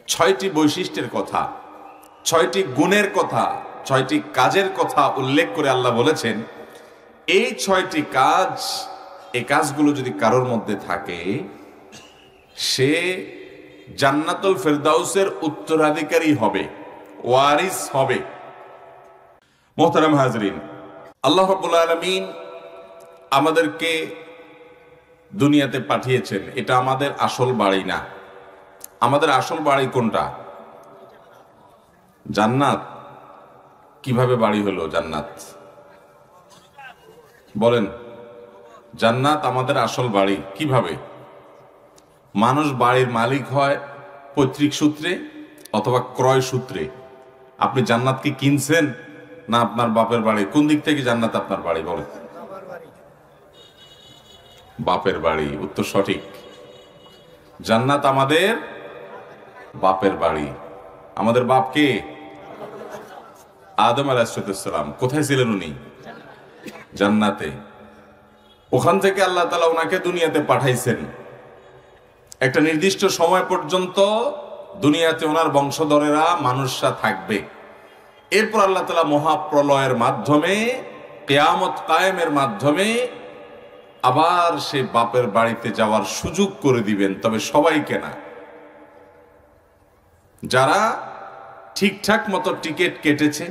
ছয়টি বৈশিষ্ট্যের কথা, ছয়টি গুণের কথা, ছয়টি কাজের কথা উল্লেখ করে আল্লাহ বলেছেন, এই ছয়টি কাজ, এই কাজগুলো যদি কারোর মধ্যে থাকে সে জান্নাতুল ফেরদাউসের উত্তরাধিকারী হবে, ওয়ারিস হবে। মোহতারাম হাজরিন, আল্লাহ রাব্বুল আলামিন আমাদেরকে দুনিয়াতে পাঠিয়েছেন। এটা আমাদের আসল বাড়ি না। আমাদের আসল বাড়ি কোনটা? জান্নাত। কিভাবে বাড়ি হলো জান্নাত? বলেন। জান্নাত আমাদের আসল বাড়ি কিভাবে? মানুষ বাড়ির মালিক হয় পৈতৃক সূত্রে অথবা ক্রয় সূত্রে। আপনি জান্নাত কি কিনছেন না আপনার বাপের বাড়ি? কোন দিক থেকে জান্নাত আপনার বাড়ি? বলেন। বাপের বাড়ি। উত্তর সঠিক। জান্নাত আমাদের বাপের বাড়ি। আমাদের বাপ কে? আদম আলাইহিস সালাম। কোথায় ছিলেন উনি? জান্নাতে। ওখান থেকে আল্লাহ তাআলা ওনাকে দুনিয়াতে পাঠাইছেন। একটা নির্দিষ্ট সময় পর্যন্ত দুনিয়াতে ওনার বংশধরেরা, মানুষরা থাকবে। এরপর আল্লাহ তাআলা মহাপ্রলয়ের মাধ্যমে, কিয়ামত কায়েমের মাধ্যমে আবার সে বাপের বাড়িতে যাওয়ার সুযোগ করে দিবেন, তবে সবাইকে না। যারা ঠিকঠাক মতো টিকিট কেটেছে,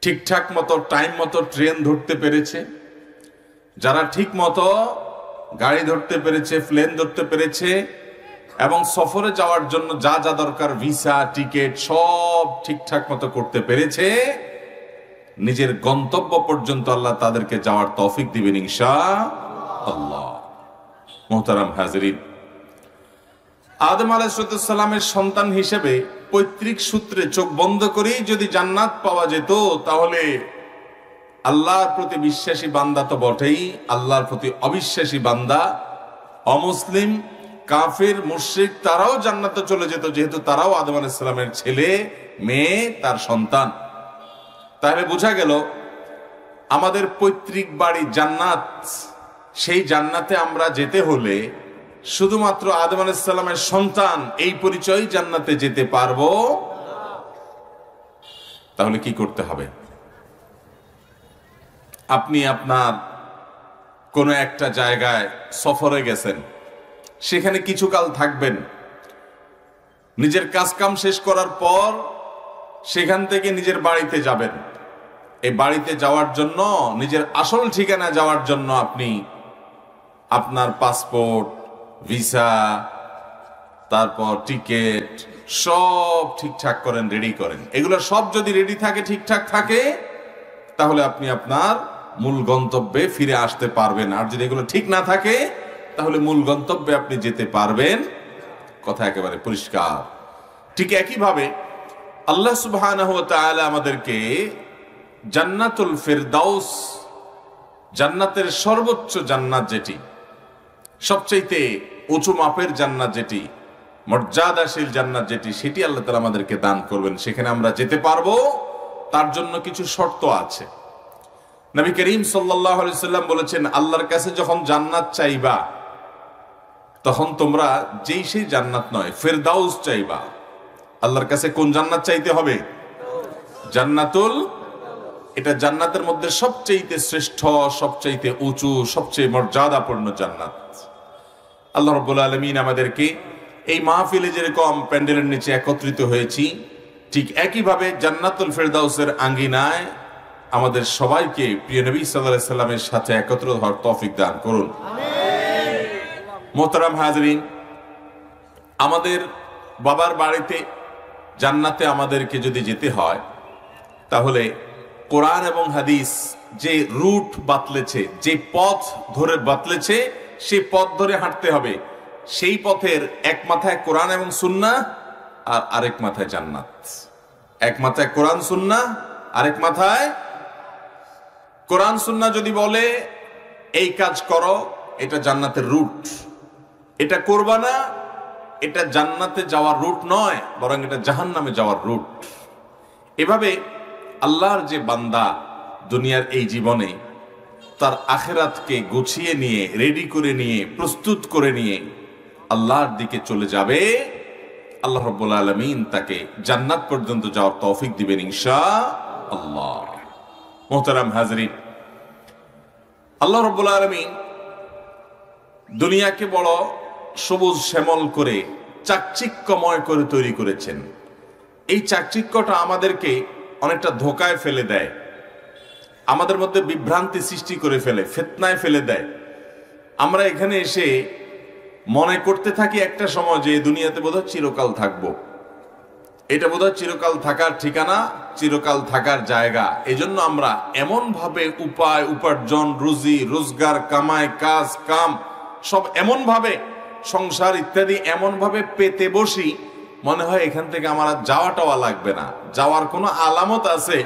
ঠিকঠাক মতো টাইম মতো ট্রেন ধরতে পেরেছে, যারা ঠিক মতো গাড়ি ধরতে পেরেছে, প্লেন ধরতে পেরেছে এবং সফরে যাওয়ার জন্য যা যা দরকার, ভিসা, টিকিট সব ঠিকঠাক মতো করতে পেরেছে, নিজের গন্তব্য পর্যন্ত আল্লাহ তাদেরকে যাওয়ার তৌফিক দিবেন ইনশাআল্লাহ। মুহতারাম হাজরিন, আদম আলাইহিস সালামের সন্তান হিসেবে পৈতৃক সূত্রে চোখ বন্ধ করেই যদি জান্নাত পাওয়া যেত, তাহলে আল্লাহর প্রতি বিশ্বাসী বান্দা তো বটেই, আল্লাহর প্রতি অবিশ্বাসী বান্দা, অমুসলিম, কাফির, মুশরিক তারাও জান্নাতে চলে যেত, যেহেতু তারাও আদম আলাইহিস সালামের ছেলে, মেয়ে, তার সন্তান। তাহলে বোঝা গেল আমাদের পৈতৃক বাড়ি জান্নাত। সেই জান্নাতে আমরা যেতে হলে শুধুমাত্র আদম আলাইহিস সালামের সন্তান এই পরিচয় জান্নাতে যেতে পারবো। তাহলে কি করতে হবে? আপনি আপনার কোনো একটা জায়গায় সফরে গেছেন, সেখানে কিছুকাল থাকবেন। নিজের কাজকাম শেষ করার পর সেখান থেকে নিজের বাড়িতে যাবেন। এই বাড়িতে যাওয়ার জন্য, নিজের আসল ঠিকানা যাওয়ার জন্য আপনি আপনার পাসপোর্ট, ভিসা, তারপর টিকিট সব ঠিকঠাক করেন, রেডি করেন। এগুলো সব যদি রেডি থাকে, ঠিকঠাক থাকে, তাহলে আপনি আপনার মূল গন্তব্যে ফিরে আসতে পারবেন। আর যদি এগুলো ঠিক না থাকে, তাহলে মূল গন্তব্যে আপনি যেতে পারবেন। কথা একেবারে পরিষ্কার। ঠিক একইভাবে আল্লাহ সুবহানাহু ওয়া তাআলা আমাদেরকে জান্নাতুল ফেরদাউস, জান্নাতের সর্বোচ্চ জান্নাত, যেটি সবচাইতে উঁচু মাপের জান্নাত, যেটি মর্যাদাশীল জান্নাত, যেটি সেটি আল্লাহ তাআলা আমাদেরকে দান করবেন। সেখানে আমরা যেতে পারবো, তার জন্য কিছু শর্ত আছে। নবী করিম সাল্লাল্লাহু আলাইহি সাল্লাম বলেছেন, আল্লাহর কাছে যখন জান্নাত চাইবা, তখন তোমরা যেই সেই জান্নাত নয়, ফেরদাউস চাইবা। আল্লাহর কাছে কোন জান্নাত চাইতে হবে? জান্নাতুল। এটা জান্নাতের মধ্যে সবচেয়ে শ্রেষ্ঠ, সবচেয়ে উঁচু, সবচেয়ে মর্যাদাপূর্ণ জান্নাত। আল্লাহ রাব্বুল আলামিন আমাদেরকে এই মাহফিলে যেরকম প্যান্ডেলের নিচে একত্রিত হয়েছি, ঠিক একইভাবে জান্নাতুল ফেরদাউসের আঙ্গিনায় আমাদের সবাইকে প্রিয় নবী সাল্লাল্লাহু আলাইহি সাল্লামের সাথে একত্র হওয়ার তৌফিক দান করুন। মোহতারাম হাজরিন, আমাদের বাবার বাড়িতে জান্নাতে আমাদেরকে যদি যেতে হয়, তাহলে কোরআন এবং হাদিস যে রুট বাতলেছে, যে পথ ধরে বাতলেছে, সেই পথ ধরে হাঁটতে হবে। সেই পথের এক মাথায় কোরআন এবং সুন্নাহ, আর আরেক মাথায় জান্নাত। এক মাথায় কোরআন সুন্নাহ, আরেক মাথায় কোরআন সুন্নাহ যদি বলে এই কাজ করো, এটা জান্নাতের রুট, এটা করবা না, এটা জান্নাতে যাওয়ার রুট নয়, বরং এটা জাহান্নামে যাওয়ার রুট। এভাবে আল্লাহর যে বান্দা দুনিয়ার এই জীবনে তার আখিরাতকে গুছিয়ে নিয়ে, রেডি করে নিয়ে, প্রস্তুত করে নিয়ে আল্লাহর দিকে চলে যাবে, আল্লাহ রাব্বুল আলামিন তাকে জান্নাত পর্যন্ত যাওয়ার তৌফিক দিবেন ইনশাআল্লাহ। মুহতারাম হাজরিন, আল্লাহ রাব্বুল আলামিন দুনিয়াকে বড় সবুজ শ্যামল করে চাকচিক্যময় করে তৈরি করেছেন। এই চাকচিক্যটা আমাদেরকে অনেকটা ধোকায় ফেলে দেয়, আমাদের মধ্যে বিভ্রান্তি সৃষ্টি করে ফেলে, ফিতনায় ফেলে দেয়। আমরা এখানে এসে মনে করতে থাকি একটা সময় যে দুনিয়াতে বোধহয় চিরকাল থাকবো, এটা বোধহয় চিরকাল থাকার ঠিকানা, চিরকাল থাকার জায়গা। এজন্য আমরা এমন ভাবে উপায়, উপার্জন, রুজি রোজগার, কামাই, কাজ কাম সব এমন ভাবে, সংসার ইত্যাদি এমন ভাবে পেতে বসি, মনে হয় এখান থেকে আমার যাওয়াটাওয়া লাগবে না, যাওয়ার কোনো আলামত আছে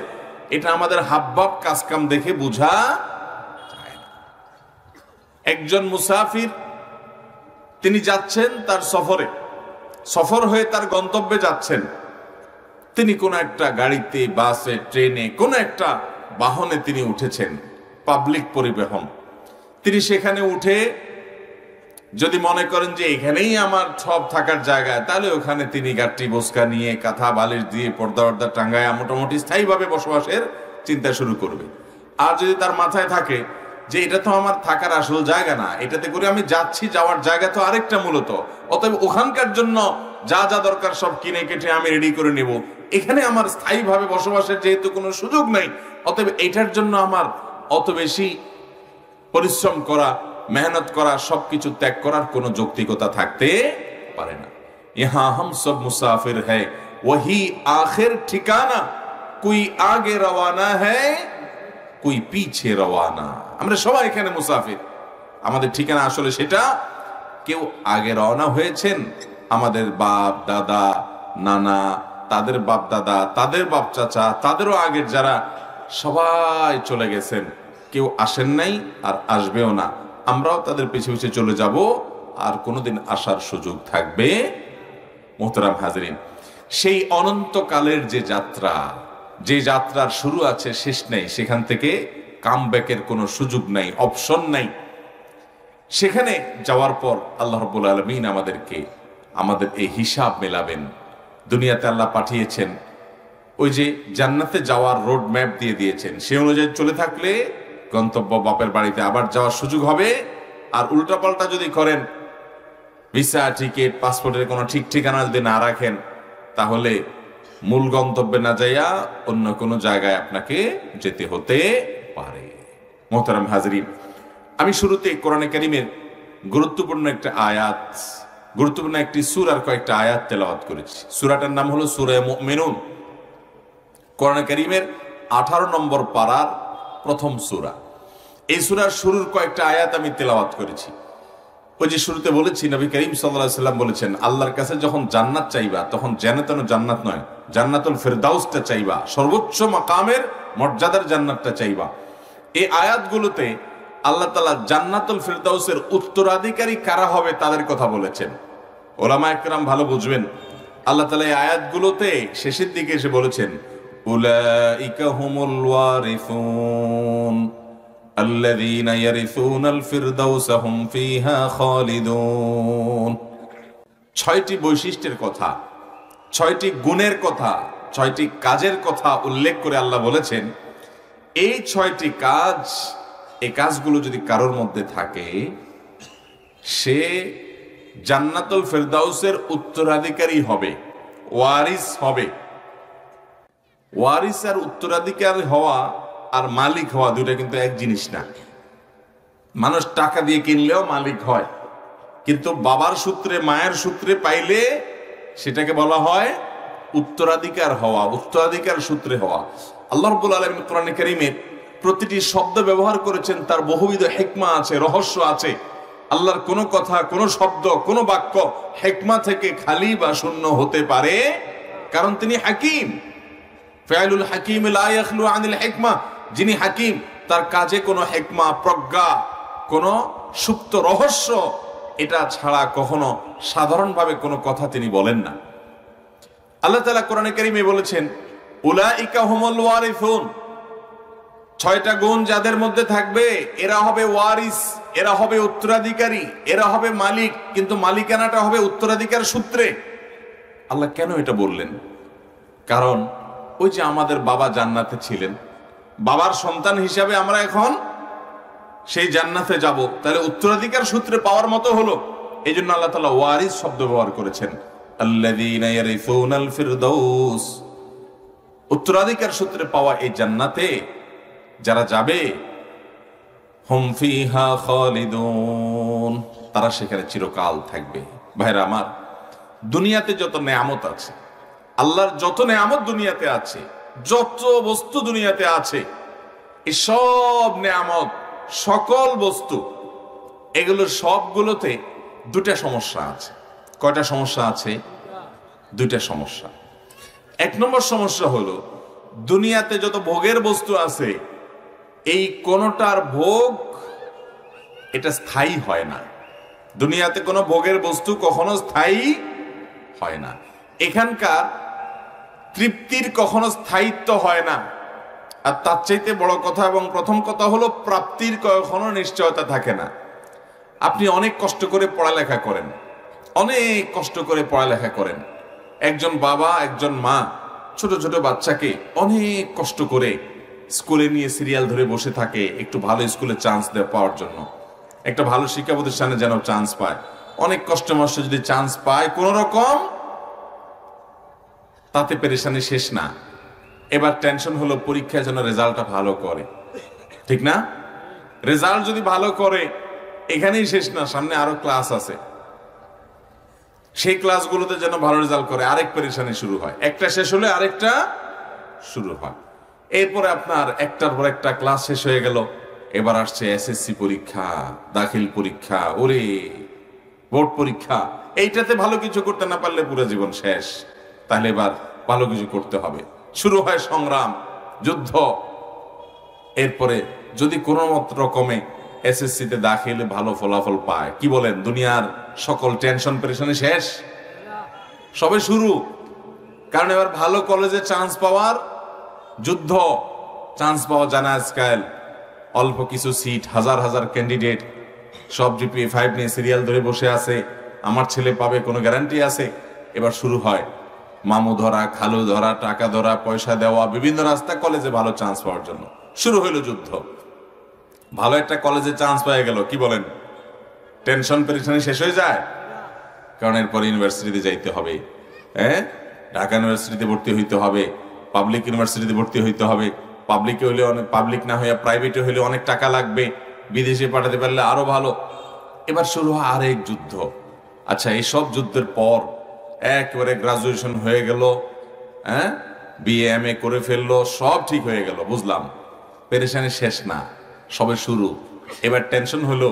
এটা আমাদের হাবভাব কাজকাম দেখে বোঝা যায় না। একজন মুসাফির তিনি যাচ্ছেন তার সফরে, সফর হয়ে তার গন্তব্যে যাচ্ছেন। তিনি কোন একটা গাড়িতে, বাসে, ট্রেনে, কোন একটা বাহনে তিনি উঠেছেন, পাবলিক পরিবহন। তিনি সেখানে উঠে যদি মনে করেন যে এখানেই আমার সব থাকার জায়গা, তাহলে ওখানে তিনি গাট্টি বোসকা নিয়ে কাঁথা বালিশ দিয়ে পর্দা অর্দা টাঙ্গায় মোটামুটি স্থায়ীভাবে বসবাসের চিন্তা শুরু করবে। আর যদি তার মাথায় থাকে যে এটা তো আমার থাকার আসল জায়গা না, এটাতে করে আমি যাচ্ছি, যাওয়ার জায়গা তো আরেকটা মূলত, অতএব ওখানকার জন্য যা যা দরকার সব কিনে কেটে আমি রেডি করে নেব, এখানে আমার স্থায়ীভাবে বসবাসের যেহেতু কোনো সুযোগ নেই, অতএব এটার জন্য আমার অত বেশি পরিশ্রম করা, মেহনত করা, সবকিছু ত্যাগ করার কোনো যৌক্তিকতা থাকতে পারে না। ইহা হাম সব মুসাফির হ্যায়, ওহি আখির ঠিকানা, কোই আগে রওয়ানা হ্যায়, কোই পিছে রওয়ানা। আমরা সবাই এখানে মুসাফির, আমাদের ঠিকানা আসলে সেটা, কেউ আগে রওনা হয়েছেন, আমাদের বাপ দাদা নানা, তাদের বাপ দাদা, তাদের বাপ চাচা, তাদেরও আগের যারা, সবাই চলে গেছেন, কেউ আসেন নাই আর আসবেও না। আমরাও তাদের পিছে পিছে চলে যাব, আর কোনোদিন আসার সুযোগ থাকবে। মোহতারাম হাজরিন, সেই অনন্তকালের যে যাত্রা, যে যাত্রার শুরু আছে শেষ নেই, সেখান থেকে কামব্যাকের কোনো সুযোগ নাই, অপশন নাই। সেখানে যাওয়ার পর আল্লাহ রাব্বুল আলামিন আমাদেরকে আমাদের এই হিসাব মেলাবেন। দুনিয়াতে আল্লাহ পাঠিয়েছেন, ওই যে জান্নাতে যাওয়ার রোড ম্যাপ দিয়ে দিয়েছেন, সে অনুযায়ী চলে থাকলে গন্তব্য বাপের বাড়িতে আবার যাওয়ার সুযোগ হবে। আর উল্টাপাল্টা যদি করেন, ভিসা, টিকিট, পাসপোর্টের কোনো ঠিক ঠিকানা যদি না রাখেন, তাহলে মূল গন্তব্যে না যাইয়া অন্য কোনো জায়গায় আপনাকে যেতে হতে পারে। মোহতারাম হাজরিন, আমি শুরুতে কোরআনে কারীমের গুরুত্বপূর্ণ একটা আয়াত, গুরুত্বপূর্ণ একটি সূরার কয়েকটা আয়াত তেলাওয়াত করেছি। সূরাটার নাম হলো সূরা মুমিনুন। কোরআনে কারীমের 18 নম্বর পারার প্রথম সূরা। এই সূরার শুরুর কয়েকটা আয়াত আমি তেলাওয়াত করেছি। ওই যে শুরুতে বলেছি, নবী করিম সাল্লাল্লাহু আলাইহি সাল্লাম বলেছেন, আল্লাহর কাছে যখন জান্নাত চাইবা, তখন যেন জান্নাত নয়, জান্নাতুল ফিরদাউসটা চাইবা, সর্বোচ্চ মাকামের মর্যাদার জান্নাতটা চাইবা। এই আয়াতগুলোতে আল্লাহ তাআলা জান্নাতুল ফিরদাউসের উত্তরাধিকারী কারা হবে তাদের কথা বলেছেন। ওলামা একরাম ভালো বুঝবেন, আল্লাহ তাআলা এই আয়াতগুলোতে শেষের দিকে এসে বলেছেন, উলাইকা হুমুল ওয়ারিসুন আল্লাযীনা ইয়ারিসুনাল ফিরদাউসা হুম ফিহা খালিদুন। 6টি বৈশিষ্ট্যের কথা, 6টি গুণের কথা, 6টি কাজের কথা উল্লেখ করে আল্লাহ বলেছেন, এই 6টি কাজ, এই কাজগুলো যদি কারোর মধ্যে থাকে, সে জান্নাতুল ফিরদাউসের উত্তরাধিকারী হবে, ওয়ারিস হবে। ওয়ারিস আর উত্তরাধিকারী হওয়া আর মালিক হওয়া দুইটা কিন্তু এক জিনিস না। মানুষ টাকা দিয়ে কিনলেও মালিক হয়, কিন্তু বাবার সূত্রে, মায়ের সূত্রে পাইলে সেটাকে বলা হয় উত্তরাধিকার হওয়া, উত্তরাধিকার সূত্রে হওয়া। আল্লাহ রাব্বুল আলামিন কোরআনে কারীমে প্রতিটি শব্দ ব্যবহার করেছেন, তার বহুবিধ হিকমা আছে, রহস্য আছে। আল্লাহর কোনো কথা, কোনো শব্দ, কোনো বাক্য হিকমা থেকে খালি বা শূন্য হতে পারে, কারণ তিনি হাকিম। ফাইলুল হাকিম লা ইয়াখলু আনিল হিকমা, যিনি হাকিম তার কাজে কোনো হিকমা, প্রজ্ঞা, কোনো সুপ্ত রহস্য, এটা ছাড়া কখনো সাধারণভাবে কোনো কথা তিনি বলেন না। আল্লাহ তাআলা কোরআনে কারীমে বলেছেন, উলাইকা হুমুল ওয়ারিসুন। 6টা গুণ যাদের মধ্যে থাকবে, এরা হবে ওয়ারিস, এরা হবে উত্তরাধিকারী, এরা হবে মালিক, কিন্তু মালিকানাটা হবে উত্তরাধিকার সূত্রে। আল্লাহ কেন এটা বললেন? কারণ ওই যে আমাদের বাবা জান্নাতে ছিলেন, বাবার সন্তান হিসাবে আমরা এখন সেই জান্নাতে যাব, তাহলে উত্তরাধিকার সূত্রে পাওয়ার মতো হলো। এই জন্য আল্লাহ তাআলা ওয়ারিস শব্দ ব্যবহার করেছেন, আল্লাযীনা ইয়ারিসুনাল ফিরদাউস। উত্তরাধিকার সূত্রে পাওয়া এই জান্নাতে যারা যাবে, হুম ফিহা খালিদুন, তারা সেখানে চিরকাল থাকবে। ভাইরা আমার, দুনিয়াতে যত নেয়ামত আছে, আল্লাহর যত নেয়ামত দুনিয়াতে আছে, যত বস্তু দুনিয়াতে আছে, এই সব নেয়ামত, সকল বস্তু, এগুলোর সবগুলোতে দুটা সমস্যা আছে। কয়টা সমস্যা আছে? দুইটা সমস্যা। এক নম্বর সমস্যা হলো, দুনিয়াতে যত ভোগের বস্তু আছে, এই কোনটার ভোগ এটা স্থায়ী হয় না। দুনিয়াতে কোনো ভোগের বস্তু কখনো স্থায়ী হয় না। এখানকার তৃপ্তির কখনো স্থায়িত্ব হয় না। আর তার চাইতে বড় কথা এবং প্রথম কথা হলো, প্রাপ্তির কখনো নিশ্চয়তা থাকে না। আপনি অনেক কষ্ট করে পড়ালেখা করেন, অনেক কষ্ট করে পড়ালেখা করেন। একজন বাবা, একজন মা ছোট ছোট বাচ্চাকে অনেক কষ্ট করে স্কুলে নিয়ে সিরিয়াল ধরে বসে থাকে, একটু ভালো স্কুলে চান্স পাওয়ার জন্য, একটা ভালো শিক্ষা প্রতিষ্ঠানে যেন চান্স পায়। অনেক কষ্ট মষ্ট যদি চান্স পায় কোন রকম, তাতে পেরেশানি শেষ না। এবার টেনশন হলো পরীক্ষায় যেন রেজাল্টটা ভালো করে, ঠিক না? রেজাল্ট যদি ভালো করে এখানেই শেষ না, সামনে আরো ক্লাস আছে, সেই ক্লাসগুলোতে যেন ভালো রেজাল্ট করে, আরেক পেরেশানি শুরু হয়। একটা শেষ হলে আরেকটা শুরু হয়। এরপরে আপনার একটার পর একটা ক্লাস শেষ হয়ে গেল, এবার আসছে এসএসসি পরীক্ষা, দাখিল পরীক্ষা, ওরে বোর্ড পরীক্ষা। এইটাতে ভালো কিছু করতে না পারলে পুরো জীবন শেষ। তাহলে এবার ভালো কিছু করতে হবে। শুরু হয় সংগ্রাম, যুদ্ধ। এরপরে যদি কোনো রকমে এসএসসিতে দাখিলে ভালো ফলাফল পায়, কি বলেন, দুনিয়ার সকল টেনশন পেরেশানি শেষ? সবে শুরু। কারণ এবার ভালো কলেজে চান্স পাওয়ার যুদ্ধ। চান্স পাওয়া জানা আজকাল, অল্প কিছু সিট, হাজার হাজার ক্যান্ডিডেট, সব জিপিএ 5 নিয়ে সিরিয়াল ধরে বসে আছে, আমার ছেলে পাবে কোনো গ্যারান্টি আছে? এবার শুরু হয় মামু ধরা, খালু ধরা, টাকা ধরা, পয়সা দেওয়া, বিভিন্ন রাস্তা কলেজে ভালো চান্স পাওয়ার জন্য। শুরু হইল যুদ্ধ। ভালো একটা কলেজে চান্স পেয়ে গেল, কি বলেন, টেনশন পেরেশানি শেষ হয়ে যায়? কারণ এরপর ইউনিভার্সিটিতে যাইতে হবে, হ্যাঁ, ঢাকা ইউনিভার্সিটিতে ভর্তি হইতে হবে, পাবলিক ইউনিভার্সিটিতে ভর্তি হইতে হবে। পাবলিকে হইলে অনেক, পাবলিক না হইয়া প্রাইভেটে হইলে অনেক টাকা লাগবে, বিদেশে পাঠাতে পারলে আরো ভালো। এবার শুরু হয় আরেক যুদ্ধ। আচ্ছা, এইসব যুদ্ধের পর একেবারে গ্রাজুয়েশন হয়ে গেল, হ্যাঁ, বিএ এমএ করে ফেললো, সব ঠিক হয়ে গেল, বুঝলাম, পেরেশানি শেষ না, সবে শুরু। এবার টেনশন হলো,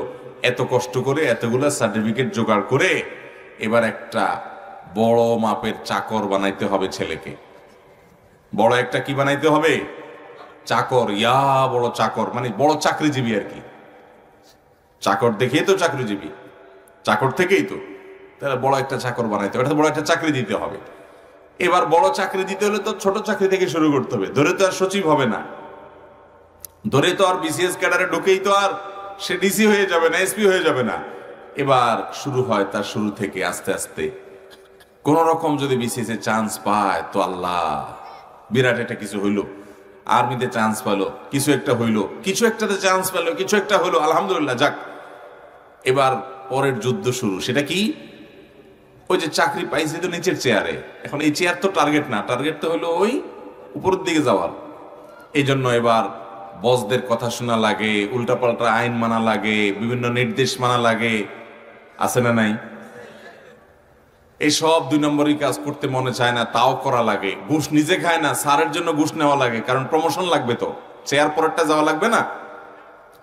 এত কষ্ট করে এতগুলো সার্টিফিকেট জোগাড় করে এবার একটা বড় মাপের চাকর বানাইতে হবে ছেলেকে। বড় একটা কি বানাইতে হবে? চাকর। ইয়া বড় চাকর, মানে বড় চাকরিজীবী আর কি। চাকর দেখেই তো চাকরিজীবী, চাকর থেকেই তো। তাহলে বড় একটা চাকর বানাইতে হবে, বড় একটা চাকরি দিতে হবে। এবার বড় চাকরি দিতে হলে তো ছোট চাকরি থেকে শুরু করতে হবে। ধরে তো আর সচিব হবে না, ধরে তো আর বিসিএস ক্যাডারে ঢুকেই তো আর সে ডিসি হয়ে যাবে না, এসপি হয়ে যাবে না। এবার শুরু হয় তার শুরু থেকে আস্তে আস্তে। কোন রকম যদি বিসিএস এ চান্স পায় তো আল্লাহ, বিরাট একটা কিছু হইলো। আর্মিতে চান্স পেলো, কিছু একটা হইলো, কিছু একটাতে চান্স পেলো, কিছু একটা হইলো, আলহামদুলিল্লাহ, যাক। এবার পরের যুদ্ধ শুরু। সেটা কি? ওই যে চাকরি পাইছে তো নিচের চেয়ারে, এখন এই চেয়ার তো টার্গেট না, টার্গেট তো হলো ওই উপরের দিকে যাওয়ার। এই জন্য এবার বসদের কথা শোনা লাগে, উল্টাপাল্টা আইন মানা লাগে, বিভিন্ন নির্দেশ মানা লাগে, আছে না নাই? এই সব 2 নম্বরই কাজ করতে মনে চায় না, তাও করা লাগে। ঘুষ নিজে খায় না, স্যারের জন্য ঘুষ নেওয়া লাগে, কারণ প্রমোশন লাগবে তো, চেয়ার পরেরটা যাওয়া লাগবে না।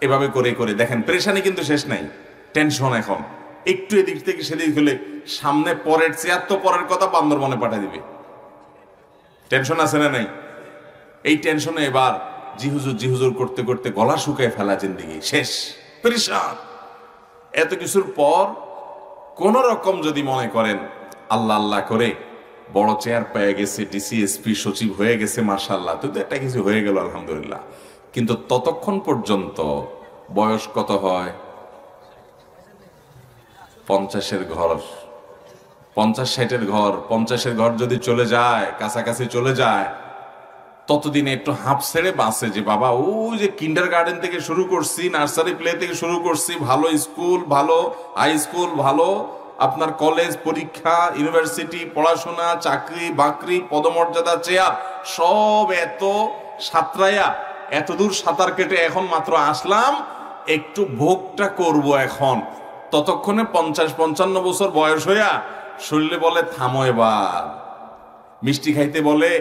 এভাবে করে করে দেখেন, পেরেশানি কিন্তু শেষ নাই। টেনশন এখন একটু এদিক থেকে সেদিক হলে সামনে পরের চেয়ার তো পরের কথা বান্দরবনে পাঠিয়ে দিবে। টেনশন আছে না নাই? এই টেনশনে এবার জিহুজুর করতে করতে গলা শুকায় ফেলা, জিন্দিগি শেষ, পেরেশান। এত কিছুর পর কোন রকম যদি মনে করেন আল্লাহ আল্লাহ করে বড় চেয়ার পেয়ে গেছে, ডিসি এসপি সচিব হয়ে গেছে, মাশাআল্লাহ, তো একটা কিছু হয়ে গেল, আলহামদুলিল্লাহ। কিন্তু ততক্ষণ পর্যন্ত বয়স কত হয়? 50-এর ঘর, 50-60-এর ঘর, 50-এর ঘর যদি চলে যায়, কাছাকাছি চলে যায়, ততদিনে একটু হাঁপ ছেড়ে বাঁচে যে বাবা ওই যে কিন্ডার গার্ডেন থেকে শুরু করছি, নার্সারি প্লে থেকে শুরু করছি, ভালো স্কুল, ভালো হাই স্কুল, ভালো আপনার কলেজ, পরীক্ষা, ইউনিভার্সিটি, পড়াশোনা, চাকরি বাকরি, পদমর্যাদা, চেয়ার, সব এত সাঁতরাইয়া এত দূর সাঁতার কেটে এখন মাত্র আসলাম, একটু ভোগটা করব এখন। ততক্ষণে 50-55 বছর বয়স হইয়া শরীরে বলে থামো এবার। মিষ্টি খাইতে বলে,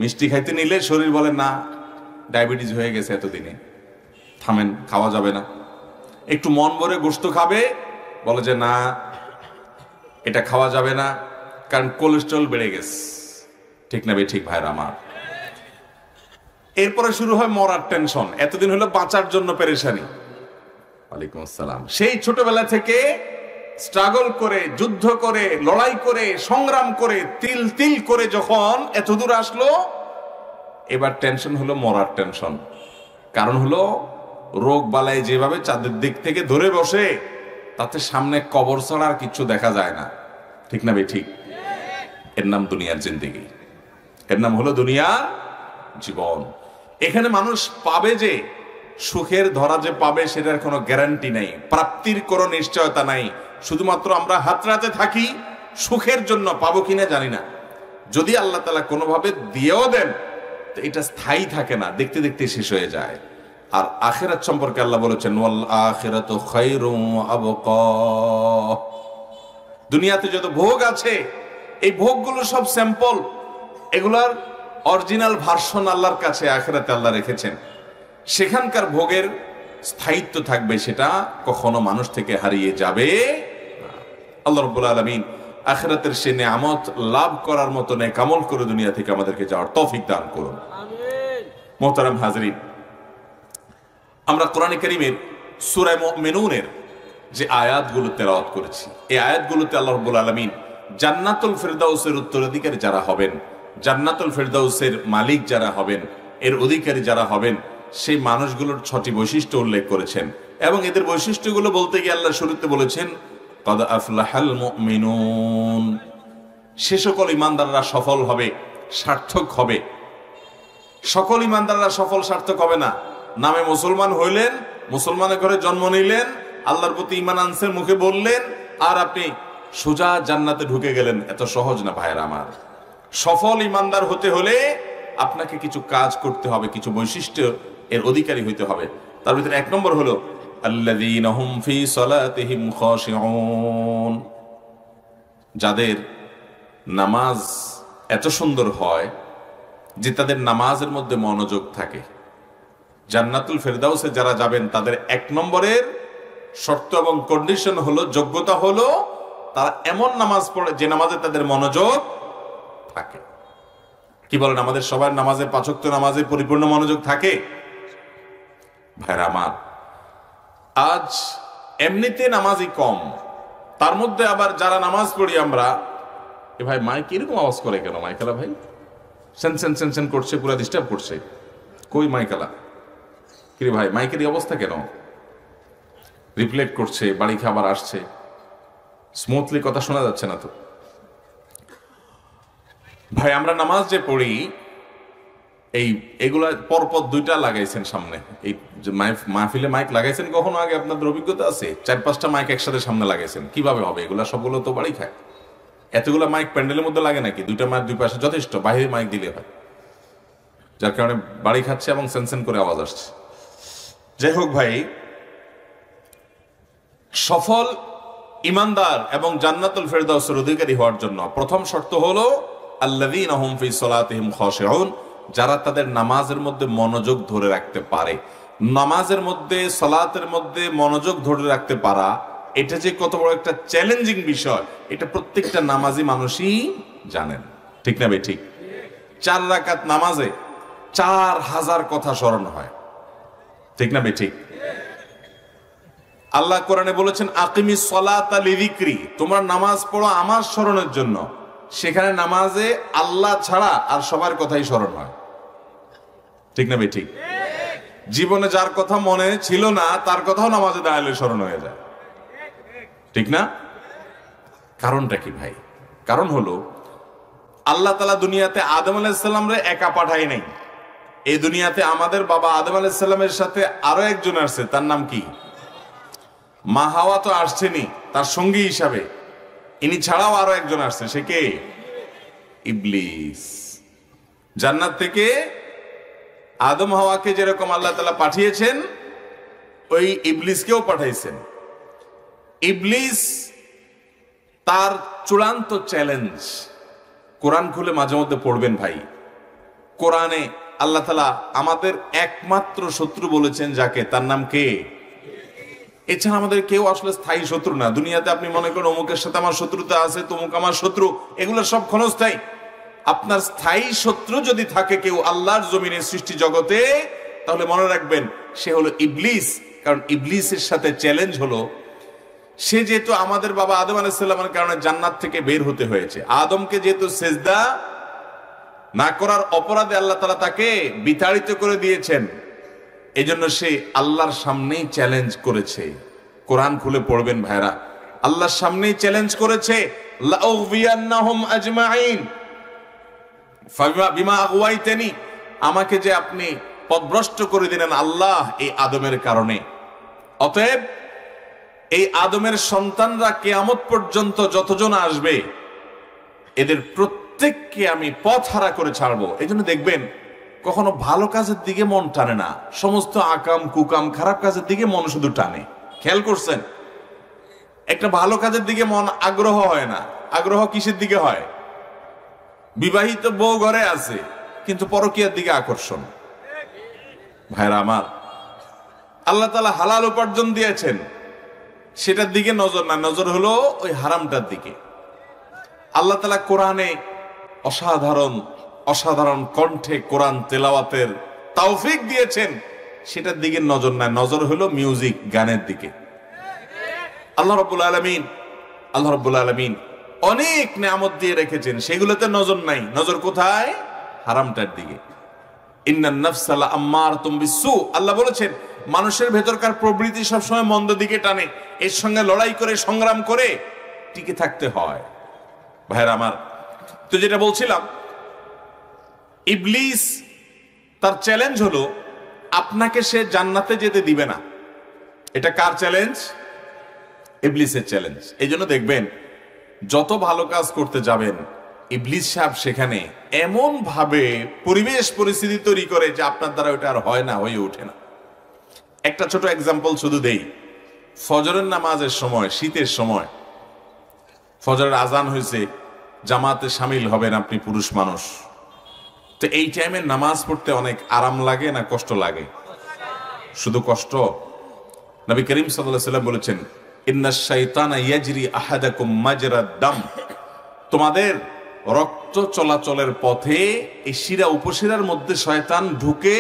মিষ্টি খাইতে নিলে শরীর বলে না, ডায়াবেটিস হয়ে গেছে এতদিনে, থামেন, খাওয়া যাবে না। একটু মন ভরে গোশত খাবে, বলে যে না, এটা খাওয়া যাবে না, কারণ কোলেস্ট্রল বেড়ে গেছে। ঠিক না ঠিক ভাইরা আমার? এরপরে শুরু হয় মরার টেনশন। এতদিন হলো বাঁচার জন্য পেরেশানি। ওয়ালাইকুম আসসালাম। সেই ছোটবেলা থেকে স্ট্রাগল করে, যুদ্ধ করে, লড়াই করে, সংগ্রাম করে, তিল তিল করে যখন এতদূর আসলো, এবার টেনশন হলো মরার টেনশন। কারণ হলো রোগ বালাই যেভাবে চাঁদের দিক থেকে ধরে বসে, তাতে সামনে কবর ছাড়া আর কিছু দেখা যায় না। ঠিক না ঠিক? এর নাম দুনিয়ার জিন্দেগি, এর নাম হলো দুনিয়ার জীবন। এখানে মানুষ পাবে যে সুখের ধরা যে পাবে সেটার কোনো গ্যারান্টি নেই, প্রাপ্তির কোনো নিশ্চয়তা নাই। শুধুমাত্র আমরা হাতড়াতে থাকি সুখের জন্য, পাবো কিনা জানি না। যদি আল্লাহ তাআলা কোনোভাবে দিয়েও দেন, তো এটা স্থায়ী থাকে না, দেখতে দেখতে শেষ হয়ে যায়। আর আখিরাত সম্পর্কে আল্লাহ বলেছেন ওয়াল আখিরাতু খায়রুম ওয়া আবকা। দুনিয়াতে যত ভোগ আছে, এই ভোগগুলো সব স্যাম্পল, এগুলার অরিজিনাল ভার্সন আল্লাহর কাছে আখিরাতে আল্লাহ রেখেছেন। সেখানকার ভোগের স্থায়িত্ব থাকবে, সেটা কখনো মানুষ থেকে হারিয়ে যাবে না। আল্লাহ রাব্বুল আলামিন আখিরাতের সে নিয়ামত লাভ করার মতো নেক আমল করে দুনিয়া থেকে আমাদেরকে যাওয়ার তৌফিক দান করুন। আমিন। মুহতারাম হাজরিন, আমরা কোরআন কারীমের সূরা মুমিনুনের যে আয়াতগুলো তেলাওয়াত করেছি, এই আয়াতগুলোতে আল্লাহ রাব্বুল আলামিন জান্নাতুল ফিরদাউসের উত্তরাধিকারী যারা হবেন, জান্নাতুল ফিরদাউসের মালিক যারা হবেন, এর অধিকারী যারা হবেন, সেই মানুষগুলোর 6টি বৈশিষ্ট্য উল্লেখ করেছেন। এবং এদের বৈশিষ্ট্যগুলো বলতে গিয়ে আল্লাহ শুরুতে বলেছেন কাদ আফলাহাল মুমিনুন, সে সকল ইমানদাররা সফল হবে, সার্থক হবে। সকল ইমানদাররা সফল সার্থক হবে না। নামে মুসলমান হইলেন, মুসলমানের ঘরে জন্ম নিলেন, আল্লাহর প্রতি ঈমান আনছেন, মুখে বললেন, আর আপনি সোজা জান্নাতে ঢুকে গেলেন, এত সহজ না ভাইরা আমার। সফল ইমানদার হতে হলে আপনাকে কিছু কাজ করতে হবে, কিছু বৈশিষ্ট্য এর অধিকারী হইতে হবে। তার ভিতরে 1 নম্বর হলো আল্লাযীনা হুম ফি সালাতিহিম খাশিউন, যাদের নামাজ এত সুন্দর হয় যে তাদের নামাজের মধ্যে মনোযোগ থাকে। জান্নাতুল ফেরদাউসে যারা যাবেন তাদের 1 নম্বরের শর্ত এবং কন্ডিশন হলো, যোগ্যতা হলো, তারা এমন নামাজ পড়ে যে নামাজে তাদের মনোযোগ থাকে। কি বলেন, আমাদের সবার নামাজে, 5 ওয়াক্ত নামাজে পরিপূর্ণ মনোযোগ থাকে? ভাইরা আমার, আজ এমনিতে নামাজই কম, তার মধ্যে আবার যারা নামাজ পড়ি আমরা, এ ভাই মাইক এরকম আওয়াজ করে কেন? মাইকালা ভাই সেন সেন সেন সেন করছে, পুরো ডিস্টার্ব করছে। কই মাইকালা? কি রে ভাই, মাইকের এই অবস্থা কেন? রিপ্লেট করছে, বাড়ি খাবার আসছে, স্মুথলি কথা শোনা যাচ্ছে না তো। ভাই আমরা নামাজ যে পড়ি, এগুলা পরপর 2টা লাগাইছেন সামনে। এই মাহফিলে মাইক লাগাইছেন কখনো আগে? আপনাদের অভিজ্ঞতা আছে? 4-5টা মাইক একসাথে সামনে লাগাইছেন, কিভাবে হবে এগুলা? সবগুলো তো বাড়ি খায়। এতগুলো মাইক প্যান্ডেলের মধ্যে লাগে নাকি? 2টা মাইক 2 পাশে যথেষ্ট, বাইরে মাইক দিলে হয়, যার কারণে বাড়ি খাচ্ছে এবং সেনসেন করে আওয়াজ আসছে। যাই হোক ভাই, সফল ইমানদার এবং জান্নাতুল ফেরদাউসের অধিকারী হওয়ার জন্য প্রথম শর্ত হলো আল্লাযীনা হুম ফি সালাতিহিম খাশিউন, যারা তাদের নামাজের মধ্যে মনোযোগ ধরে রাখতে পারে। নামাজের মধ্যে, সালাতের মধ্যে মনোযোগ ধরে রাখতে পারা, এটা যে কত বড় একটা চ্যালেঞ্জিং বিষয়, এটা প্রত্যেকটা নামাজি মানুষই জানেন। ঠিক না ভাই ঠিক? 4 রাকাত নামাজে 4000 কথা স্মরণ হয়। ঠিক না ভাই ঠিক? আল্লাহ কোরআনে বলেছেন আকিমিস সালাতা লিযিকরি, তোমরা নামাজ পড়ো আমার স্মরণের জন্য। সেখানে নামাজে আল্লাহ ছাড়া আর সবার কথাই স্মরণ হয়। ঠিক না ভাই ঠিক? জীবনে যার কথা মনে ছিল না তার কথাও নামাজে দাঁড়ালে স্মরণ হয়ে যায়। ঠিক না? কারণটা কি ভাই? কারণ হলো আল্লাহ তাআলা দুনিয়াতে আদম আলাইহিস সালামরে একা পাঠায় নাই। এই দুনিয়াতে আমাদের বাবা আদম আলাইহিস সালামের সাথে আরো একজন আসছে, তার নাম কি? মা হাওয়া তো আসছেনি তার সঙ্গী হিসাবে, ইনি ছাড়াও আরো একজন আসছে, সে কে? ইবলিস। জান্নাত থেকে আদম হাওয়াকে যেরকম আল্লাহ তাআলা পাঠিয়েছেন, ওই ইবলিসকেও পাঠাইছেন। ইবলিস তার চূড়ান্ত চ্যালেঞ্জ, কোরআন খুলে মাঝে মধ্যে পড়বেন ভাই। কোরআনে আল্লাহ তাআলা আমাদের একমাত্র শত্রু বলেছেন যাকে, তার নাম কে? এছাড়া আমাদের কেউ আসলে স্থায়ী শত্রু না। দুনিয়াতে আপনি মনে করেন অমুকের সাথে আমার শত্রুতা আছে, তমুক আমার শত্রু, এগুলো সব ক্ষণস্থায়ী। আপনার স্থায়ী শত্রু যদি থাকে কেউ আল্লাহর জমিনে সৃষ্টি জগতে, তাহলে মনে রাখবেন সে হলো ইবলিস। কারণ ইবলিসের সাথে চ্যালেঞ্জ হলো, সে যেহেতু আমাদের বাবা আদম আলাইহিস সালামের কারণে জান্নাত থেকে বের হতে হয়েছে, আদমকে যেহেতু সেজদা না করার অপরাধে আল্লাহ তাআলা তাকে বিতাড়িত করে দিয়েছেন, এজন্য সে আল্লাহর সামনেই চ্যালেঞ্জ করেছে। কোরআন খুলে পড়বেন ভাইরা, আল্লাহর সামনেই চ্যালেঞ্জ করেছে, লাউযিয়ান্নাহুম আজমাইন বিমা আগওয়াইতানি, আমাকে যে আপনি পথভ্রষ্ট করে দিলেন আল্লাহ এই আদমের কারণে, অতএব এই আদমের সন্তানরা কিয়ামত পর্যন্ত যতজন আসবে এদের প্রত্যেককে আমি পথ হারা করে ছাড়বো। এই জন্য দেখবেন কখনো ভালো কাজের দিকে মন টানে না, সমস্ত আকাম কুকাম খারাপ কাজের দিকে মন শুধু টানে। খেয়াল করছেন? একটা ভালো কাজের দিকে মন আগ্রহ হয় না। আগ্রহ কিসের দিকে হয়? বিবাহিত বউ ঘরে আছে কিন্তু পরকীয়ার দিকে আকর্ষণ। ভাইরা আমার, আল্লাহ তাআলা হালাল উপার্জন দিয়েছেন, সেটার দিকে নজর না, নজর হলো ওই হারামটার দিকে। আল্লাহ তাআলা কোরআনে অসাধারণ অসাধারণ কণ্ঠে কোরআন তেলাওয়াতের তৌফিক দিয়েছেন, সেটার দিকে নজর না, নজর হলো মিউজিক, গানের দিকে। আল্লাহ রাব্বুল আলামিন অনেক নিয়ামত দিয়ে রেখেছেন, সেগুলোতে নজর নাই, নজর কোথায়? হারামটার দিকে। ইন্নান নাফসা লাআম্মারাতুম বিসসু, আল্লাহ বলেছেন মানুষের ভেতরকার প্রবৃত্তি সবসময় মন্দ দিকে টানে, এর সঙ্গে লড়াই করে সংগ্রাম করে টিকে থাকতে হয়। ভাইরা আমার, তো যেটা বলছিলাম, ইবলিস তার চ্যালেঞ্জ হলো আপনাকে সে জান্নাতে যেতে দিবে না। এটা কার চ্যালেঞ্জ? ইবলিসের চ্যালেঞ্জ। এই জন্য দেখবেন যত ভালো কাজ করতে যাবেন, ইবলিস সাহেব সেখানে এমন ভাবে পরিবেশ পরিস্থিতি তৈরি করে যে আপনার দ্বারা ওটা আর হয় না, হয়ে ওঠে না। একটা ছোট এক্সাম্পল শুধু দেই। ফজরের নামাজের সময়, শীতের সময় ফজরের আজান হয়েছে, জামাতে শামিল হবেন আপনি পুরুষ মানুষ, তো এই টাইমে নামাজ পড়তে অনেক আরাম লাগে না কষ্ট লাগে? শুধু কষ্ট। নবী করিম সাল্লাল্লাহু আলাইহি ওয়াসাল্লাম বলেছেন, ইন্নাশ শাইতানা ইয়াজরি আহাদাকুম মাজরাদ দাম, তোমাদের রক্ত চলাচলের পথে এই শিরা উপশিরার মধ্যে শয়তান ঢুকে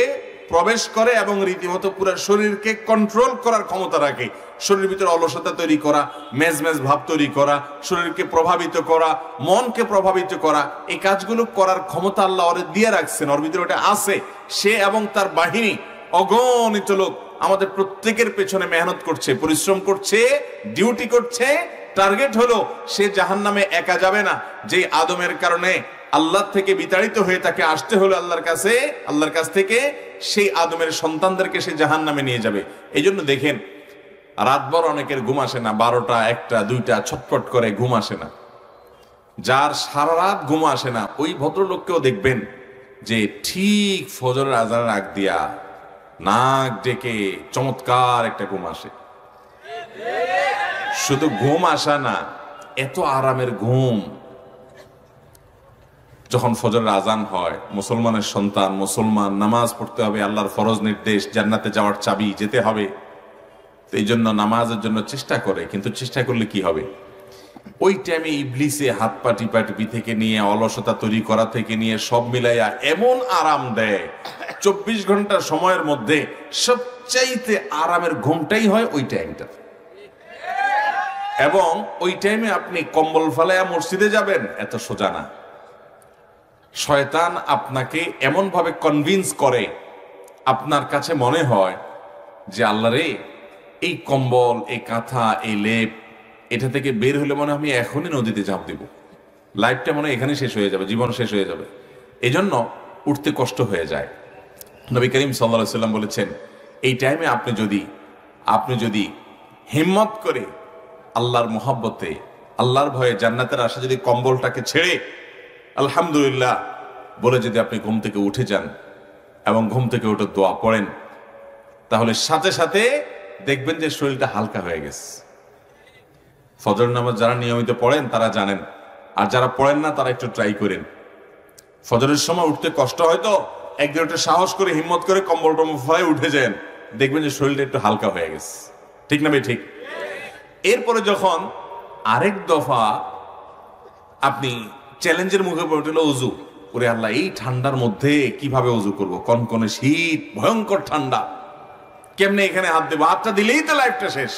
প্রবেশ করে এবং রীতিমতো পুরো শরীরকে কন্ট্রোল করার ক্ষমতা রাখে। শরীরের ভিতরে অলসতা তৈরি করা, মেজমেজ ভাব তৈরি করা, শরীরকে প্রভাবিত করা, মনকে প্রভাবিত করা, এই কাজগুলো করার ক্ষমতা আল্লাহ ওরে দিয়ে রাখছেন, ওর ভিতরে ওটা আছে। সে এবং তার বাহিনী অগণিত লোক আমাদের প্রত্যেকের পেছনে মেহনত করছে, পরিশ্রম করছে, ডিউটি করছে। টার্গেট হলো সে জাহান্নামে একা যাবে না, যে আদমের কারণে আল্লাহ থেকে বিতাড়িত হয়ে তাকে আসতে হলো আল্লাহর কাছ থেকে সেই আদমের সন্তানদেরকে সে জাহান্নামে নিয়ে যাবে। এই জন্য দেখেন রাতভর অনেকের ঘুম আসে না, 12টা 1টা 2টা ছটফট করে ঘুম আসে না। যার সারা রাত ঘুম আসে না, ওই ভদ্রলোককেও দেখবেন যে ঠিক ফজরের আজানের আগ দিয়া নাক ডেকে চমৎকার একটা ঘুম আসে। শুধু ঘুম আসা না, এত আরামের ঘুম। যখন ফজরের আজান হয়, মুসলমানের সন্তান মুসলমান, নামাজ পড়তে হবে, আল্লাহর ফরজ নির্দেশ, জান্নাতে যাওয়ার চাবি, যেতে হবে। তো এই জন্য নামাজের জন্য চেষ্টা করে, কিন্তু চেষ্টা করলে কি হবে? ওই টাইমে ইবলিসে হাত পা টিপি থেকে নিয়ে, অলসতা তৈরি করা থেকে নিয়ে সব মিলাইয়া এমন আরাম দেয়, 24 ঘন্টার সময়ের মধ্যে সবচাইতে আরামের ঘুমটাই হয় ওই টাইমটা। এবং ওই টাইমে আপনি কম্বল ফালাইয়া মসজিদে যাবেন, এত সোজা না। শয়তান আপনাকে এমন ভাবে কনভিন্স করে, আপনার কাছে মনে হয় যে আল্লাহ রে, এই কম্বল, এই কাঁথা, এই লেপ, এটা থেকে বের হলে মনে হয় আমি এখনই নদীতে ঝাঁপ দিব, লাইফটা মনে হয় এখানে শেষ হয়ে যাবে, জীবন শেষ হয়ে যাবে। এই জন্য উঠতে কষ্ট হয়ে যায়। নবী করিম সাল্লাল্লাহু আলাইহি সাল্লাম বলেছেন, এই টাইমে আপনি যদি হিম্মত করে আল্লাহর মোহাব্বতে, আল্লাহর ভয়ে, জান্নাতের আশা যদি কম্বলটাকে ছেড়ে আলহামদুলিল্লাহ বলে যদি আপনি ঘুম থেকে উঠে যান এবং ঘুম থেকে উঠে দোয়া পড়েন, তাহলে সাথে সাথে দেখবেন যে শরীরটা হালকা হয়ে গেছে। ফজর নামাজ যারা নিয়মিত পড়েন তারা জানেন, আর যারা পড়েন না তারা একটু ট্রাই করেন। ফজরের সময় উঠতে কষ্ট হয় তো একদিন একটু সাহস করে হিম্মত করে কম্বল টম্বল ফেলে উঠে যান, দেখবেন যে শরীরটা একটু হালকা হয়ে গেছে। ঠিক না ভাই? ঠিক। এরপরে যখন আরেক দফা আপনি চ্যালেঞ্জের মুখে পড়ে উঠল অজু করে, আল্লাহ এই ঠান্ডার মধ্যে কিভাবে অজু করব, কনকনে শীত, ভয়ঙ্কর ঠান্ডা, কেমনে এখানে হাত দেবো, হাতটা দিলেই তো লাইফটা শেষ।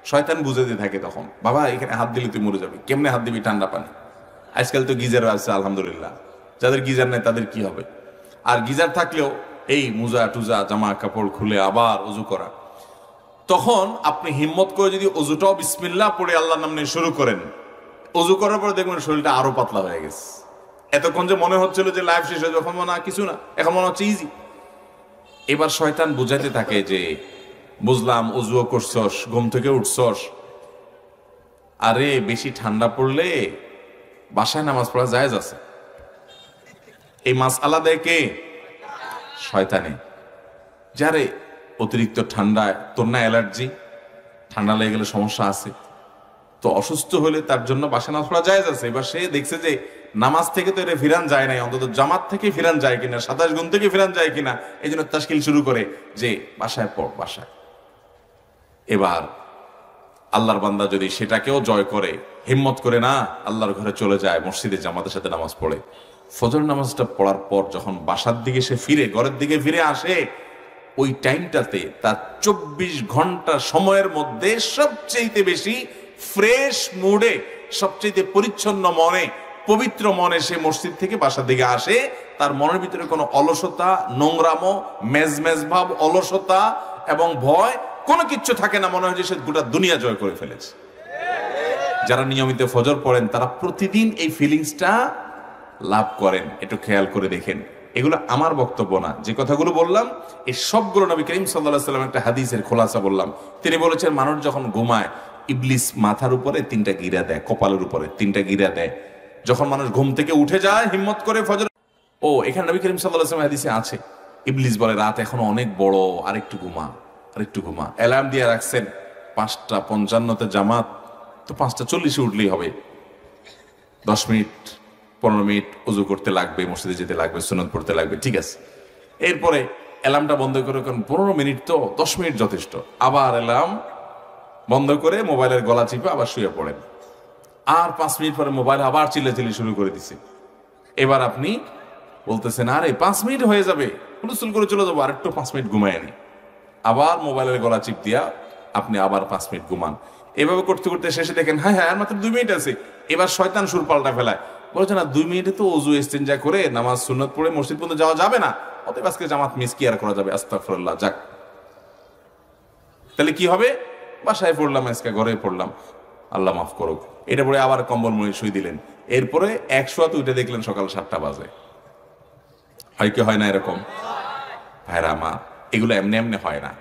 শয়তান বুঝে দিয়ে থাকে তখন, বাবা এখানে হাত দিলে তুই মরে যাবি, কেমনে হাত দিবি ঠান্ডা পানি। আজকাল তো গিজার আছে আলহামদুলিল্লাহ, যাদের গিজার নেই তাদের কি হবে। আর গিজার থাকলেও এই মুজা টুজা জামা কাপড় খুলে আবার অজু করা। তখন আপনি হিম্মত করে যদি অজুটাও বিসমিল্লাহ পড়ে আল্লাহর নাম নিয়ে শুরু করেন, অজু করার পরে দেখবেন শরীরটা আরো পাতলা হয়ে গেছে। এতক্ষণ যে মনে হচ্ছিল যে লাইফ শেষ হয়ে, যখন মনে হয় কিছু না, এখন মনে হচ্ছে ইজি। এবার শয়তান বুঝাইতে থাকে যে বুঝলাম অজুও করছস, ঘুম থেকে উঠছস, আরে বেশি ঠান্ডা পড়লে বাসায় নামাজ পড়া জায়েজ আছে। এই মাসআলা দেয় কে? শয়তানে। যারে অতিরিক্ত ঠান্ডায়, তোর না অ্যালার্জি, ঠান্ডা লেগে গেলে সমস্যা আছে, তো অসুস্থ হলে তার জন্য বাসায় নামাজ পড়া জায়েজ আছে। এবার সে দেখছে যে নামাজ থেকে তো এটা ফিরান যায় নাই, অন্তত জামাত থেকে ফিরান যায় কিনা, 27 গুণ থেকে ফিরান যায় কিনা, এই জন্য তাশকিল শুরু করে যে বাসায় পড়, বাসায়। এবার আল্লাহর বান্দা যদি সেটাকেও জয় করে, হিম্মত করে না আল্লাহর ঘরে চলে যায়, মসজিদে জামাতের সাথে নামাজ পড়ে, ফজর নামাজটা পড়ার পর যখন বাসার দিকে সে ফিরে, ঘরের দিকে ফিরে আসে, ওই টাইমটাতে তার 24 ঘন্টা সময়ের মধ্যে সবচেয়ে বেশি ফ্রেশ মুডে, সবচেয়ে পরিচ্ছন্ন মনে, পবিত্র মনে সে মসজিদ থেকে বাসার দিকে আসে। তার মনের ভিতরে কোনো অলসতা, নোংরামো, মেজমেজ ভাব, অলসতা এবং ভয় কোনো কিচ্ছু থাকে না, মনে হয় যে সে গোটা দুনিয়া জয় করে ফেলেছে। যারা নিয়মিত ফজর পড়েন তারা প্রতিদিন এই ফিলিংসটা লাভ করেন, একটু খেয়াল করে দেখেন। এগুলো আমার বক্তব্য না, যে কথাগুলো বললাম এই সবগুলো নবী করিম সাল্লাল্লাহু আলাইহি ওয়াসাল্লাম একটা হাদিসের খোলাসা বললাম। তিনি বলেছেন, মানুষ যখন ঘুমায় ইবলিস মাথার উপরে 3টা গিরা দেয়, কপালের উপরে 3টা গিরা দেয়। যখন মানুষ ঘুম থেকে উঠে যায় হিম্মত করে ফজর, এখানে নবী করিম সাল্লাল্লাহু আলাইহি ওয়াসাল্লাম হাদিসে আছে, ইবলিস বলে রাত এখনো অনেক বড়, আরেকটু ঘুমা, আরেকটু ঘুমা। অ্যালার্ম দিয়ে রাখছেন 5টা 55-তে জামাত, তো 5টা 40-এ উঠলেই হবে। 10 মিনিট 15 মিনিট অজু করতে লাগবে, মসজিদে যেতে লাগবে, সুন্নত পড়তে লাগবে, ঠিক আছে। এরপরে অ্যালার্মটা বন্ধ করে, কারণ 15 মিনিট তো, 10 মিনিট যথেষ্ট। আবার অ্যালার্ম বন্ধ করে মোবাইলের গলা চিপে আবার শুয়ে পড়েন। আর 5 মিনিট পরে মোবাইল আবার চিল্লাচিল্লি শুরু করে দিছে। এবার আপনি বলতেছেন, আরে 5 মিনিট হয়ে যাবে, হুলস্থুল করে চলে যাবো, আর একটু 5 মিনিট ঘুমায় নি। আবার মোবাইলের গলা চিপ দিয়া আপনি আবার 5 মিনিট ঘুমান। এভাবে করতে করতে শেষে দেখেন হ্যাঁ আর মাত্র 2 মিনিট আছে। এবার শয়তান সুর পাল্টা ফেলায়, বলছে না 2 মিনিটে তো অজু ইস্তেঞ্জা করে নামাজ সুন্নত পড়ে মসজিদ পর্যন্ত যাওয়া যাবে না, অতএব আজকে জামাত মিস কি আর করা যাবে, আস্তাগফিরুল্লাহ, যাক। তাহলে কি হবে? বাসায় পড়লাম, আজকে ঘরে পড়লাম, আল্লাহ মাফ করুক। এটা পরে আবার কম্বল মুড়ি শুই দিলেন। এরপরে 100 উঠে দেখলেন সকাল 7টা বাজে। হয় কি হয় না এরকম? ভাইরা আমার, এগুলো এমনি এমনি হয় না,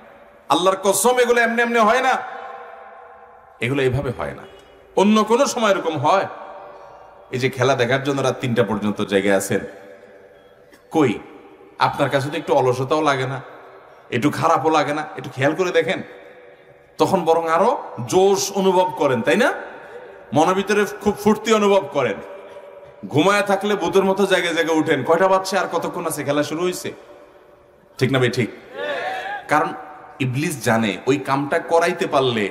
আল্লাহর কসম, এগুলো এমনি এমনি হয় না, এগুলো এভাবে হয় না। অন্য কোনো সময় এরকম হয়? এই যে খেলা দেখার জন্য রাত 3টা পর্যন্ত জেগে আছেন, কই আপনার কাছে তো একটু অলসতাও লাগে না, একটু খারাপও লাগে না? একটু খেয়াল করে দেখেন, তখন বরং আরো জোশ অনুভব করেন, তাই না? মনের ভিতরে খুব ফুর্তি অনুভব করেন। ঘুমায় থাকলে ভূতের মতো জায়গায় জায়গায় উঠেন, কয়টা বাজছে, আর কতক্ষণ আছে, খেলা শুরু হয়েছে, ঠিক না ভাই? ঠিক। কারণ ইবলিস জানে ওই কামটা করাইতে পারলে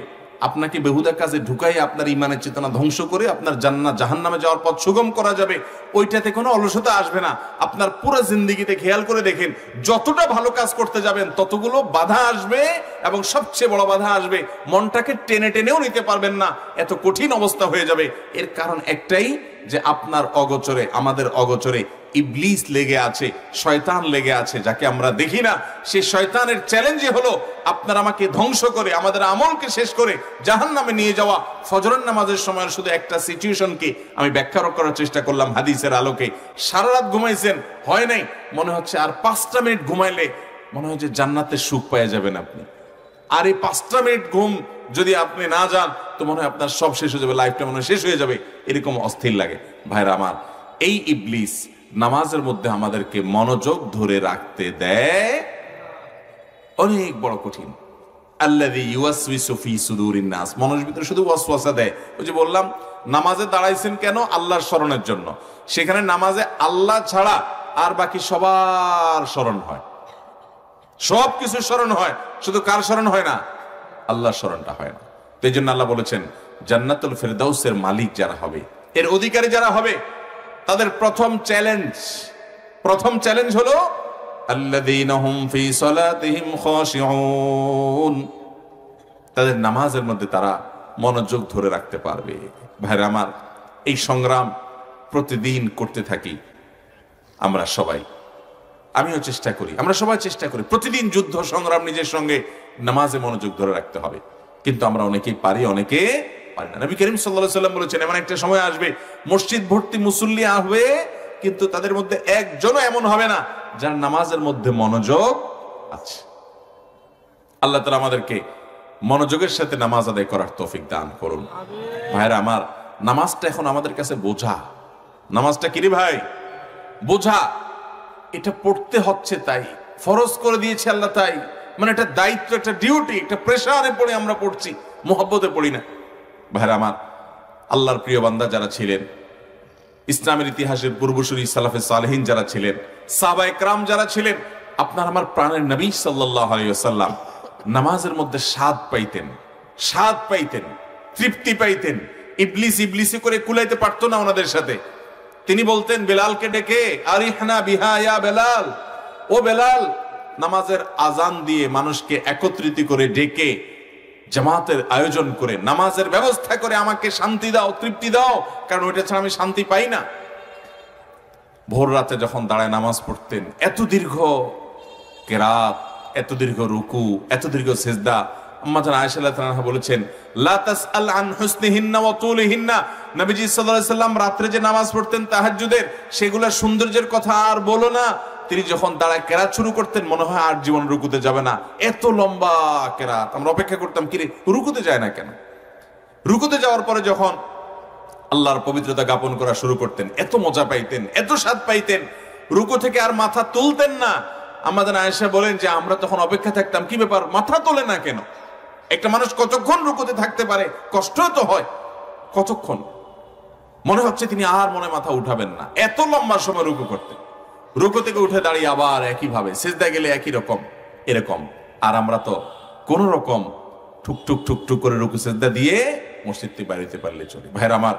আপনাকে বেহুদা কাজে ঢুকাই আপনার ইমানের চেতনা ধ্বংস করে আপনার জান্নাত জাহান্নামে যাওয়ার পথ সুগম করা যাবে। ওইটাতে কোনো অলসতা আসবে না। আপনার পুরো জিন্দেগিতে খেয়াল করে দেখেন, যতটা ভালো কাজ করতে যাবেন ততগুলো বাধা আসবে, এবং সবচেয়ে বড় বাধা আসবে মনটাকে টেনে টেনেও নিতে পারবেন না, এত কঠিন অবস্থা হয়ে যাবে। এর কারণ একটাই, যে আপনার অগোচরে, আমাদের অগোচরে ইবলিস লেগে আছে, শয়তান লেগে আছে, যাকে আমরা দেখি না। সেই শয়তানের চ্যালেঞ্জই হলো আপনার আমাকে ধ্বংস করে, আমাদের আমলকে শেষ করে জাহান্নামে নিয়ে যাওয়া ফজরের নামাজের সময় শুধু একটা সিচুয়েশনকে আমি ব্যাখ্যা করার চেষ্টা করলাম হাদিসের আলোকে। সারা রাত ঘুমাইছেন, হয় নাই, মনে হচ্ছে আর 5টা মিনিট ঘুমাইলে মনে হয় যে জান্নাতের সুখ পেয়ে যাবেন আপনি। আর এই 5টা মিনিট ঘুম যদি আপনি না যান তো মনে হয় আপনার সব শেষ হয়ে যাবে, লাইফটা মনে হয় শেষ হয়ে যাবে, এরকম অস্থির লাগে। ভাইরা আমার, এই ইবলিস নামাজের মধ্যে আমাদেরকে মনোযোগ ধরে রাখতে দেয়, অনেক বড় কঠিন। আল্লাযী ইউওয়াসওয়িসু ফী সুদুরিন নাস, মানুষের ভিতরে শুধু ওয়াসওয়াসা দেয়। ওই যে বললাম নামাজে দাঁড়াইছেন কেন? আল্লাহর স্মরণের জন্য। সেখানে নামাজে আল্লাহ ছাড়া আর বাকি সবার স্মরণ হয়, সব কিছু স্মরণ হয়, শুধু কার স্মরণ হয় না? আল্লাহর স্মরণটা হয় না। তো এই জন্য আল্লাহ বলেছেন জান্নাতুল ফেরদাউসের মালিক যারা হবে, এর অধিকারী যারা হবে, তাদের প্রথম চ্যালেঞ্জ হলো আল্লাযীনা হুম ফী সালাতিহিম খাশিউন, তাদের নামাজের মধ্যে তারা মনোযোগ ধরে রাখতে পারবে। ভাইরা আমার, এই সংগ্রাম প্রতিদিন করতে থাকি আমরা সবাই, আমিও চেষ্টা করি, আমরা সবাই চেষ্টা করি, প্রতিদিন যুদ্ধ সংগ্রাম নিজের সঙ্গে, নামাজে মনোযোগ ধরে রাখতে হবে। কিন্তু আমরা অনেকেই পারি, অনেকে পারি না। নবী করিম সাল্লাল্লাহু আলাইহি ওয়াসাল্লাম বলেছেন এমন একটা সময় আসবে মসজিদ ভর্তি মুসল্লি আসবে, কিন্তু তাদের মধ্যে একজনও এমন হবে না যার নামাজের মধ্যে মনোযোগ আছে। আল্লাহ তাআলা আমাদেরকে মনোযোগের সাথে নামাজ আদায় করার তৌফিক দান করুন। ভাইরা আমার, নামাজটা এখন আমাদের কাছে বোঝা। নামাজটা কি রে ভাই? বোঝা। এটা পড়তে হচ্ছে, তাই ফরজ করে দিয়েছে আল্লাহ, তাই মানে এটা দায়িত্ব, একটা ডিউটি, একটা প্রেসারে পড়ে আমরা পড়ছি, মোহাব্বতে পড়ি না। ভাইরা আমার, আল্লাহর প্রিয় বান্দা যারা ছিলেন, ইসলামের ইতিহাসের পূর্বসূরি সালাফে সালেহিন যারা ছিলেন, সাহাবায়ে কেরাম যারা ছিলেন, আপনার আমার প্রাণের নবী সাল্লাল্লাহু আলাইহি ওয়াসাল্লাম নামাজের মধ্যে স্বাদ পাইতেন, তৃপ্তি পাইতেন। ইবলিসি করে কুলাইতে পারতো না ওনাদের সাথে। তিনি বলতেন বেলালকে ডেকে, আরিহনা বিহা ইয়া বেলাল, ও বেলাল, নামাজের আজান দিয়ে মানুষকে একত্রিত করে ডেকে জামাতের আয়োজন করে নামাজের ব্যবস্থা করে আমাকে শান্তি দাও, তৃপ্তি দাও, কারণ ওইটা ছাড়া আমি শান্তি পাই না। ভোর রাতে যখন দাঁড়ায় নামাজ পড়তেন, এত দীর্ঘ কেরাত, এত দীর্ঘ রুকু, এত দীর্ঘ সিজদা। আম্মা জান আয়েশা রাদিয়াল্লাহু আনহা বলেছেন লা তাসআল আন হুসনিহিন্না ওয়া তুলিহিন্না, নবীজি সাল্লাল্লাহু আলাইহি সাল্লাম রাতে যে নামাজ পড়তেন তাহাজ্জুদের, সেগুলোর সৌন্দর্যের কথা আর বলো না। তিনি যখন দাঁড়ায় কেরাত শুরু করতেন মনে হয় আর জীবন রুকুতে যাবে না, এত লম্বা কেরাত। আমরা অপেক্ষা করতাম, কিরে রুকুতে যায় না কেন? রুকুতে যাওয়ার পরে যখন আল্লাহর পবিত্রতা জ্ঞাপন করা শুরু করতেন, এত মজা পাইতেন, এত স্বাদ পাইতেন, রুকু থেকে আর মাথা তুলতেন না। আমাদের আয়েশা বলেন যে আমরা তখন অপেক্ষা থাকতাম, কি ব্যাপার, মাথা তোলে না কেন? একটা মানুষ কতক্ষণ রুকুতে থাকতে পারে? কষ্ট তো হয়, কতক্ষণ? মনে হচ্ছে তিনি আর মনে মাথা উঠাবেন না, এত লম্বা সময় রুকু করতেন। রুকু থেকে উঠে দাঁড়িয়ে আবার একইভাবে, সিজদা গেলে একই রকম, এরকম। আর আমরা তো কোন রকম ঠুক করে রুকু সিজদা দিয়ে মসজিদ থেকে বাড়িতে পারলে চলে। ভাইরা আমার,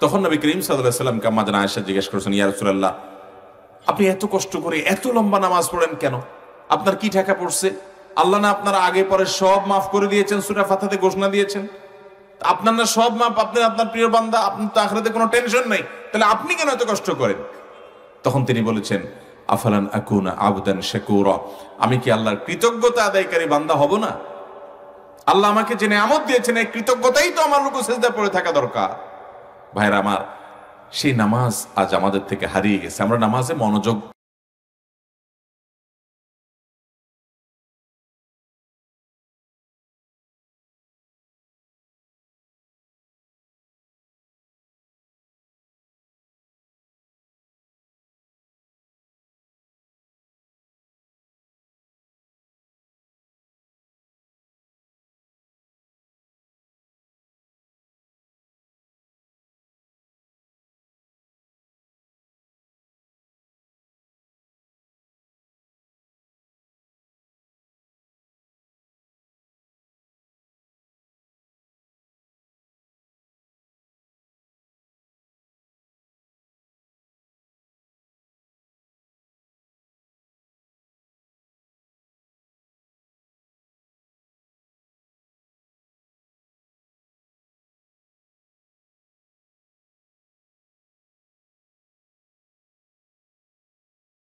তখন নবী করিম সাল্লাল্লাহু আলাইহি ওয়াসাল্লামকে আম্মা জান আয়েশা জিজ্ঞেস করেছেন, ইয়া রাসূলুল্লাহ, আপনি এত কষ্ট করে এত লম্বা নামাজ পড়েন কেন? আপনার কি ঠেকা পড়ছে? আল্লাহ না আপনারা আগে পরে সব মাফ করে দিয়েছেন, সূরা ফাতিহাতে ঘোষণা দিয়েছেন। আপনার না সব মাফ, আপনি আপনার প্রিয় বান্দা, আপনার তো আখিরাতে কোনো টেনশন নাই, তাহলে আপনি কেন এত কষ্ট করেন? তখন তিনি বলেছেন, আফালান আকুনা আবদান শাকুরা, আমি কি আল্লাহর কৃতজ্ঞতা আদায়কারী বান্দা হব না? আল্লাহ আমাকে যে নিয়ামত দিয়েছেন, এই কৃতজ্ঞতাই তো আমার রুকু সিজদা পড়ে থাকা দরকার। ভাইরা আমার, সেই নামাজ আজ আমাদের থেকে হারিয়ে গেছে। আমরা নামাজে মনোযোগ